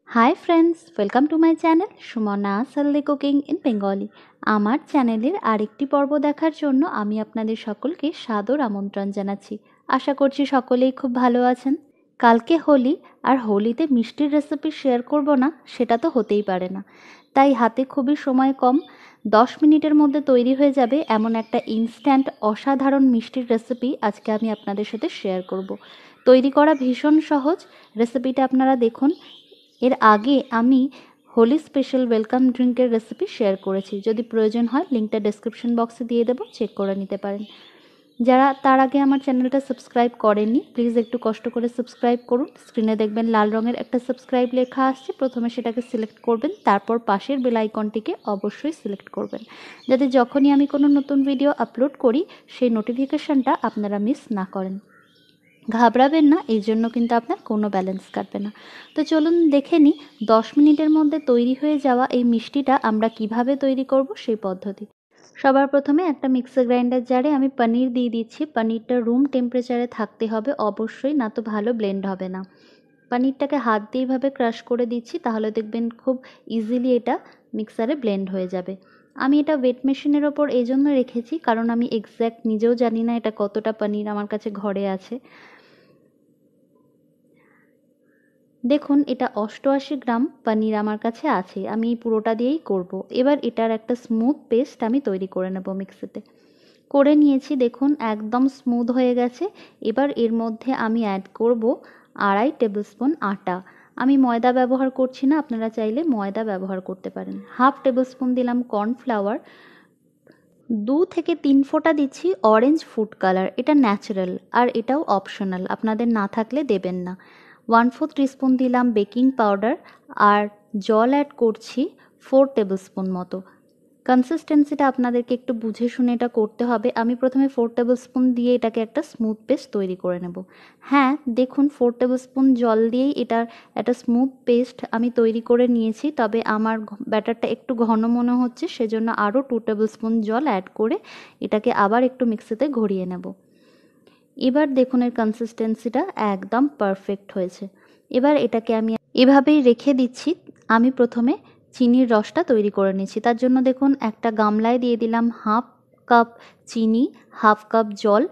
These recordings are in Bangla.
Hi friends, welcome to my channel Sumana সাল্লি কুকিং ইন বেঙ্গলি। আমার চ্যানেলের আরেকটি পর্ব দেখার জন্য আমি আপনাদের সকলকে সাদর আমন্ত্রণ জানাচ্ছি। আশা করছি সকলেই খুব ভালো আছেন। কালকে হোলি, আর হোলিতে মিষ্টির রেসিপি শেয়ার করব না সেটা তো হতেই পারে না। তাই হাতে খুবই সময় কম, 10 মিনিটের মধ্যে তৈরি হয়ে যাবে এমন একটা ইনস্ট্যান্ট অসাধারণ মিষ্টির রেসিপি আজকে আমি আপনাদের সাথে শেয়ার করব। তৈরি করা ভীষণ সহজ, রেসিপিটা আপনারা দেখুন। এর আগে আমি হোলি স্পেশাল ওয়েলকাম ড্রিঙ্কের রেসিপি শেয়ার করেছি, যদি প্রয়োজন হয় লিঙ্কটা ডেসক্রিপশন বক্সে দিয়ে দেবো, চেক করে নিতে পারেন। যারা তার আগে আমার চ্যানেলটা সাবস্ক্রাইব করেননি, প্লিজ একটু কষ্ট করে সাবস্ক্রাইব করুন। স্ক্রিনে দেখবেন লাল রঙের একটা সাবস্ক্রাইব লেখা আসছে, প্রথমে সেটাকে সিলেক্ট করবেন, তারপর পাশের বেল আইকনটিকে অবশ্যই সিলেক্ট করবেন, যাতে যখনই আমি কোনো নতুন ভিডিও আপলোড করি সেই নোটিফিকেশানটা আপনারা মিস না করেন। ঘাবড়াবেন না, এই জন্য কিন্তু আপনার কোনো ব্যালেন্স কাটবে না। তো চলুন দেখে নিই 10 মিনিটের মধ্যে তৈরি হয়ে যাওয়া এই মিষ্টিটা আমরা কিভাবে তৈরি করব সেই পদ্ধতি। সবার প্রথমে একটা মিক্সার গ্রাইন্ডার জারে আমি পনির দিয়ে দিচ্ছি। পনিরটা রুম টেম্পারেচারে থাকতে হবে অবশ্যই, না তো ভালো ব্লেন্ড হবে না। পনিরটাকে হাত দিয়ে এইভাবে ক্রাশ করে দিচ্ছি, তাহলে দেখবেন খুব ইজিলি এটা মিক্সারে ব্লেন্ড হয়ে যাবে। আমি এটা ওয়েট মেশিনের ওপর এই জন্য রেখেছি কারণ আমি এক্স্যাক্ট নিজেও জানি না এটা কতটা পনির আমার কাছে ঘরে আছে। দেখুন, এটা 88 গ্রাম পনির আমার কাছে আছে, আমি পুরোটা দিয়েই করব। এবার এটার একটা স্মুথ পেস্ট আমি তৈরি করে নেব মিক্সিতে। করে নিয়েছি, দেখুন একদম স্মুথ হয়ে গেছে। এবার এর মধ্যে আমি অ্যাড করব 2.5 টেবিল স্পুন আটা। আমি ময়দা ব্যবহার করছি না, আপনারা চাইলে ময়দা ব্যবহার করতে পারেন। 1/2 টেবিল স্পুন দিলাম কর্নফ্লাওয়ার। 2 থেকে 3 ফোঁটা দিচ্ছি অরেঞ্জ ফুড কালার, এটা ন্যাচারাল আর এটাও অপশনাল, আপনাদের না থাকলে দেবেন না। 1/4 টিস্পুন দিলাম বেকিং পাউডার, আর জল অ্যাড করছি 4 টেবিল স্পুন মতো। কনসিস্টেন্সিটা আপনাদেরকে একটু বুঝে শুনে এটা করতে হবে। আমি প্রথমে 4 টেবিল স্পুন দিয়ে এটাকে একটা স্মুথ পেস্ট তৈরি করে নেব। হ্যাঁ, দেখুন 4 টেবিল স্পুন জল দিয়েই এটার একটা স্মুথ পেস্ট আমি তৈরি করে নিয়েছি, তবে আমার ব্যাটারটা একটু ঘন মনে হচ্ছে, সেজন্য আরও 2 টেবিল স্পুন জল অ্যাড করে এটাকে আবার একটু মিক্সিতে ঘুরিয়ে নেব। এবার দেখুন এর কনসিস্টেন্সিটা একদম পারফেক্ট হয়েছে। এবার এটাকে আমি এভাবেই রেখে দিচ্ছি। আমি প্রথমে চিনির রসটা তৈরি করে নিচ্ছি। তার জন্য দেখুন একটা গামলায় দিয়ে দিলাম 1/2 কাপ চিনি, 1/2 কাপ জল,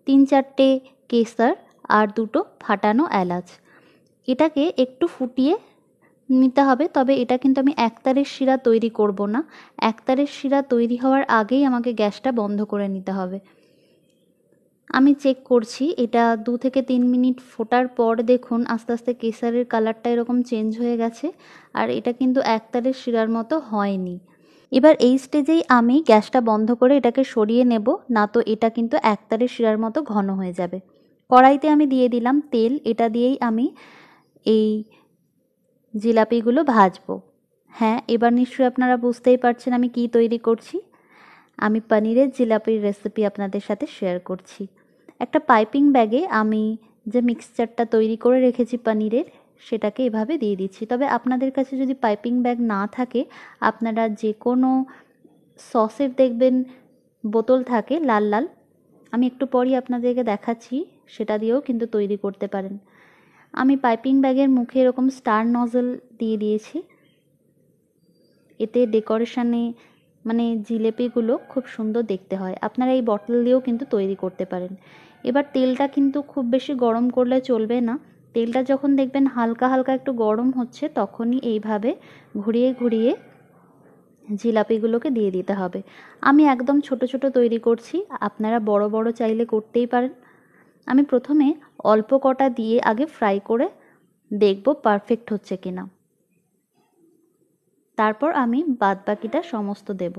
3-4টে কেসর আর 2টো ফাটানো এলাচ। এটাকে একটু ফুটিয়ে নিতে হবে, তবে এটা কিন্তু আমি একতারের শিরা তৈরি করব না। একতারের শিরা তৈরি হওয়ার আগেই আমাকে গ্যাসটা বন্ধ করে নিতে হবে। আমি চেক করছি, এটা 2 থেকে 3 মিনিট ফোটার পর দেখুন আস্তে আস্তে কেসারের কালারটা এরকম চেঞ্জ হয়ে গেছে, আর এটা কিন্তু একতারের শিরার মতো হয়নি। এবার এই স্টেজেই আমি গ্যাসটা বন্ধ করে এটাকে সরিয়ে নেব, না তো এটা কিন্তু একতারের শিরার মতো ঘন হয়ে যাবে। কড়াইতে আমি দিয়ে দিলাম তেল, এটা দিয়েই আমি এই জিলাপিগুলো ভাজবো। হ্যাঁ, এবার নিশ্চয়ই আপনারা বুঝতেই পারছেন আমি কি তৈরি করছি। আমি পনিরের জিলাপির রেসিপি আপনাদের সাথে শেয়ার করছি। একটা পাইপিং ব্যাগে আমি যে মিক্সচারটা তৈরি করে রেখেছি পনিরের, সেটাকে এভাবে দিয়ে দিচ্ছি। তবে আপনাদের কাছে যদি পাইপিং ব্যাগ না থাকে, আপনারা যে কোনো সসের দেখবেন বোতল থাকে লাল লাল, আমি একটু পরই আপনাদেরকে দেখাচ্ছি, সেটা দিয়েও কিন্তু তৈরি করতে পারেন। আমি পাইপিং ব্যাগের মুখে এরকম স্টার নজল দিয়ে দিয়েছি, এতে ডেকোরেশনে মানে জিলেপিগুলো খুব সুন্দর দেখতে হয়। আপনারা এই বটল দিয়েও কিন্তু তৈরি করতে পারেন। এবার তেলটা কিন্তু খুব বেশি গরম করলে চলবে না। তেলটা যখন দেখবেন হালকা হালকা একটু গরম হচ্ছে, তখনই এইভাবে ঘুরিয়ে ঘুরিয়ে জিলাপিগুলোকে দিয়ে দিতে হবে। আমি একদম ছোট ছোট তৈরি করছি, আপনারা বড় বড় চাইলে করতেই পারেন। আমি প্রথমে অল্প কটা দিয়ে আগে ফ্রাই করে দেখব পারফেক্ট হচ্ছে কিনা, তারপর আমি বাদবাকিটা সমস্ত দেব।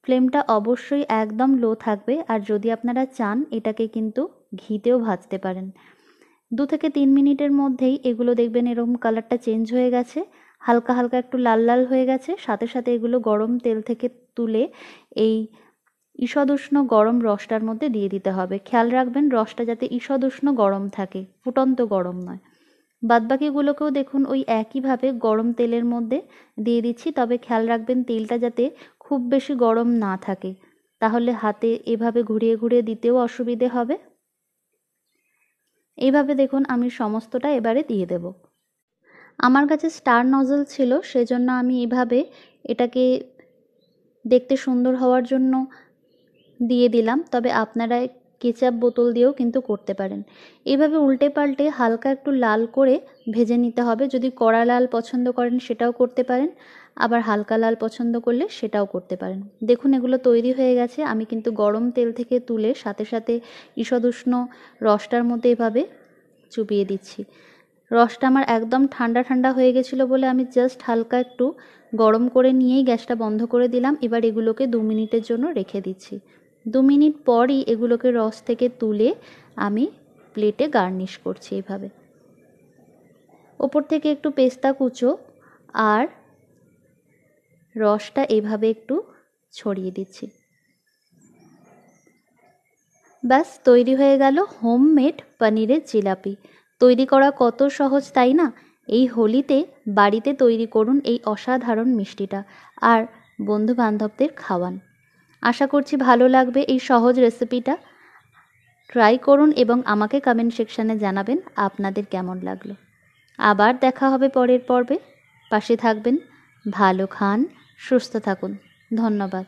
ফ্লেমটা অবশ্যই একদম লো থাকবে, আর যদি আপনারা চান এটাকে কিন্তু ঘিতেও ভাজতে পারেন। 2 থেকে 3 মিনিটের মধ্যেই এগুলো দেখবেন এরকম কালারটা চেঞ্জ হয়ে গেছে, হালকা হালকা একটু লাল লাল হয়ে গেছে। সাথে সাথে এগুলো গরম তেল থেকে তুলে এই ঈষদুষ্ণ গরম রসটার মধ্যে দিয়ে দিতে হবে। খেয়াল রাখবেন রসটা যাতে ঈষদুষ্ণ গরম থাকে, ফুটন্ত গরম নয়। বাদবাকিগুলোকেও দেখুন ওই একইভাবে গরম তেলের মধ্যে দিয়ে দিচ্ছি, তবে খেয়াল রাখবেন তেলটা যাতে খুব বেশি গরম না থাকে, তাহলে হাতে এভাবে ঘুরিয়ে ঘুরিয়ে দিতেও অসুবিধে হবে। এইভাবে দেখুন আমি সমস্তটা এবারে দিয়ে দেব। আমার কাছে স্টার নজল ছিল, সেজন্য আমি এভাবে এটাকে দেখতে সুন্দর হওয়ার জন্য দিয়ে দিলাম। তবে আপনারা কেচাপ বোতল দিয়েও কিন্তু করতে পারেন। এইভাবে উল্টে পাল্টে হালকা একটু লাল করে ভেজে নিতে হবে। যদি কড়া লাল পছন্দ করেন সেটাও করতে পারেন, আবার হালকা লাল পছন্দ করলে সেটাও করতে পারেন। দেখুন এগুলো তৈরি হয়ে গেছে। আমি কিন্তু গরম তেল থেকে তুলে সাথে সাথে ঈষদুষ্ণ রসটার মধ্যে এভাবে চুবিয়ে দিচ্ছি। রসটা আমার একদম ঠান্ডা ঠান্ডা হয়ে গেছিলো বলে আমি জাস্ট হালকা একটু গরম করে নিয়েই গ্যাসটা বন্ধ করে দিলাম। এবার এগুলোকে 2 মিনিটের জন্য রেখে দিচ্ছি। 2 মিনিট পরই এগুলোকে রস থেকে তুলে আমি প্লেটে গার্নিশ করছি এইভাবে। ওপর থেকে একটু পেস্তা কুচো আর রসটা এইভাবে একটু ছড়িয়ে দিচ্ছি। ব্যাস তৈরি হয়ে গেল হোমমেড পনিরের জিলাপি। তৈরি করা কত সহজ তাই না? এই হোলিতে বাড়িতে তৈরি করুন এই অসাধারণ মিষ্টিটা আর বন্ধু বান্ধবদের খাওয়ান। আশা করছি ভালো লাগবে এই সহজ রেসিপিটা। ট্রাই করুন এবং আমাকে কমেন্ট সেকশানে জানাবেন আপনাদের কেমন লাগলো। আবার দেখা হবে পরের পর্বে। পাশে থাকবেন, ভালো খান, সুস্থ থাকুন। ধন্যবাদ।